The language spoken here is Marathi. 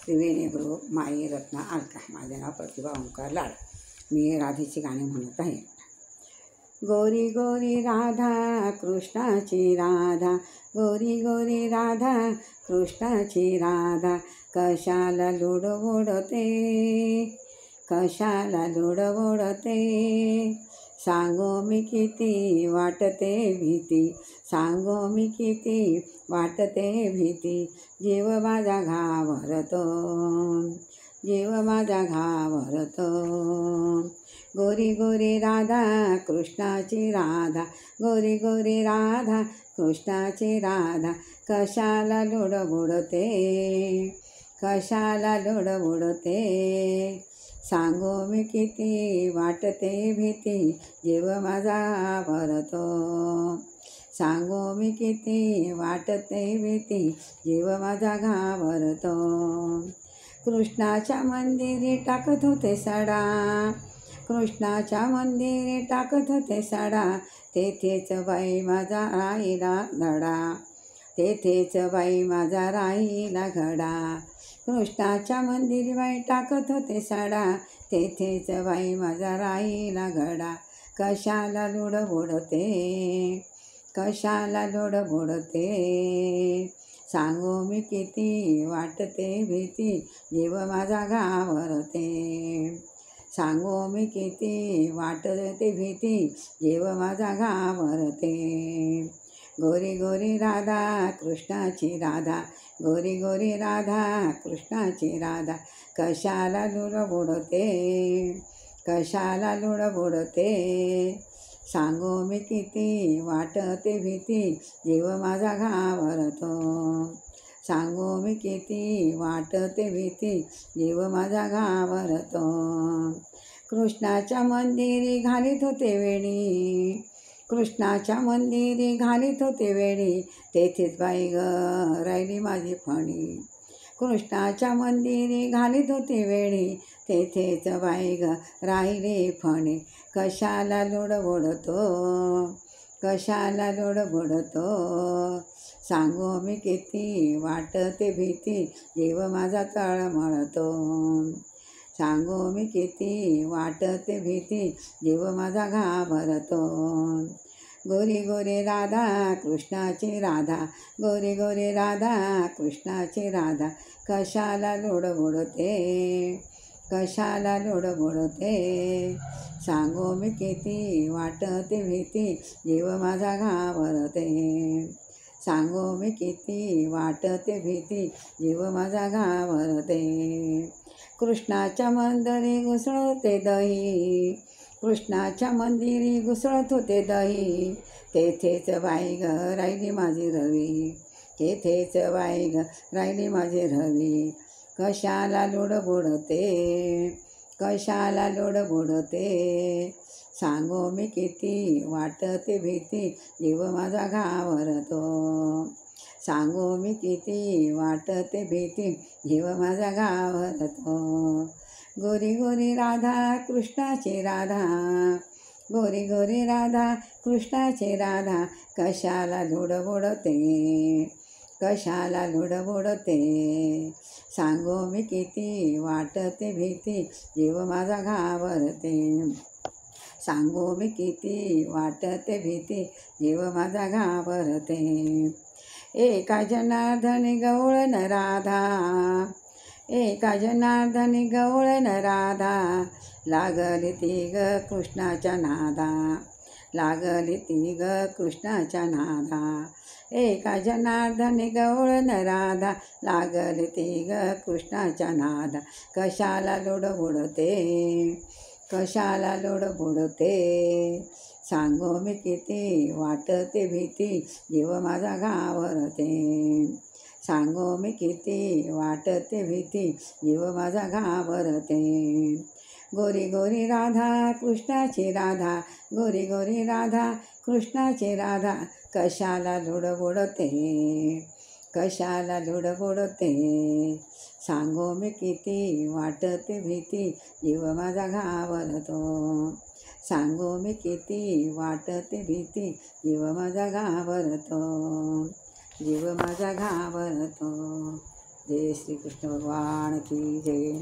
त्रिवेणी ग्रुप माई रत्ना अलका. माझे नाव प्रतिभा ओंकार लाड. मी राधेची गाणी म्हणत आहे. गोरी गोरी राधा कृष्णाची राधा, गोरी गोरी राधा कृष्णाची राधा, कशाला लुडबुडते, कशाला लुडबुडते. सांगो मी किती वाटते भीती, सांगो मी किती वाटते भीती. जीव माझा घाबरतो, जीव माझा घाबरतो. गोरी गोरी राधा कृष्णाची राधा, गोरी गोरी राधा कृष्णाची राधा, कशाला लुडबुडते, कशाला लुडबुडते. सांगो मी किती वाटते भीती, जीव माझा घाबरतो. सांगो मी किती वाटते भीती, जीव माझा घाबरतो. कृष्णाच्या मंदिरी टाकत होते सडा, कृष्णाच्या मंदिरी टाकत होते सडा, तेथेच बाई माझा राहिला धडा, तेथेच बाई माझा राहिला घडा. कृष्णाच्या मंदिरी बाई टाकत होते सडा, तेथेच बाई माझा राहिला घडा. कशाला लुडबुडते, कशाला लुडबुडते. सांगो मी किती वाटते भीती, जीव माझा घाबरते. सांगो मी किती वाटते भीती, जीव माझा घाबरते. गोरी गोरी राधा कृष्णाची राधा, गोरी गोरी राधा कृष्णाची राधा, कशाला लुडबुडते, कशाला लुडबुडते. सांगो मी किती वाटते भीती, जीव माझा घाबरतो. सांगो मी किती वाटते भीती, जीव माझा घाबरतो. कृष्णाच्या मंदिरी घालीत होते वेणी, कृष्णाच्या मंदिरी घालीत होते वेणी, तेथेच बाई ग राहिली माझी फणी. कृष्णाच्या मंदिरी घालीत होते वेणी, तेथेच बाई ग राहिली फणी. कशाला लुडबुडतो, कशाला लुडबुडतो. सांगो मी किती वाटते भीती, जीव माझा तळमळतो. सांगो मी किती वाटते भीती, जीव माझा घाबरतो. गोरी गोरी राधा कृष्णाची राधा, गोरी गोरी राधा कृष्णाची राधा, कशाला लुडबुडते, कशाला लुडबुडते. सांगो मी किती वाटते भीती, जीव माझा घाबरते. सांगो मी किती वाटते भीती, जीव माझा घाबरते. कृष्णाच्या मंदिरी घुसळत होते दही, कृष्णाच्या मंदिरी घुसळत होते दही, तेथेच बाई ग राहिली माझी रवी, तेथेच बाई ग राहिली माझी रवी. कशाला लुडबुडते, कशाला लुडबुडते. सांगो मी किती वाटते भीती, जीव माझा घाबरतो. सांगो मी किती वाटते भीती, जीव माझा घाबरतो. गोरी गोरी राधा कृष्णाची राधा, गोरी गोरी राधा कृष्णाची राधा, कशाला लुडबुडते, कशाला लुडबुडते. सांगो मी किती वाटते भीती, जीव माझा घाबरते. सांगो मी किती वाटते भीती, जीव माझा घाबरते. एका जनार्दनी गवळण राधा, एका जनार्दनी गवळण राधा, लागली ती ग कृष्णाच्या नादा, लागली ती ग कृष्णाच्या नादा. एका जनार्दनी गवळण राधा, लागली ती ग कृष्णाच्या नादा. कशाला लुडबुडते, कशाला लुडबुडते. सांगो मी किती वाटते भीती, जीव माझा घाबरते. सांगो मी किती वाटते भीती, जीव माझा घाबरते. गोरी गोरी राधा कृष्णाची राधा, गोरी गोरी राधा कृष्णाची राधा, कशाला लुडबुडते, कशाला लुडबुडते. सांगो मी किती वाटते भीती, जीव माझा घाबरतो. सांगो मी किती वाटते भीती, जीव माझा घाबरतो, जीव माझा घाबरतो. जय श्री कृष्ण भगवान की जय.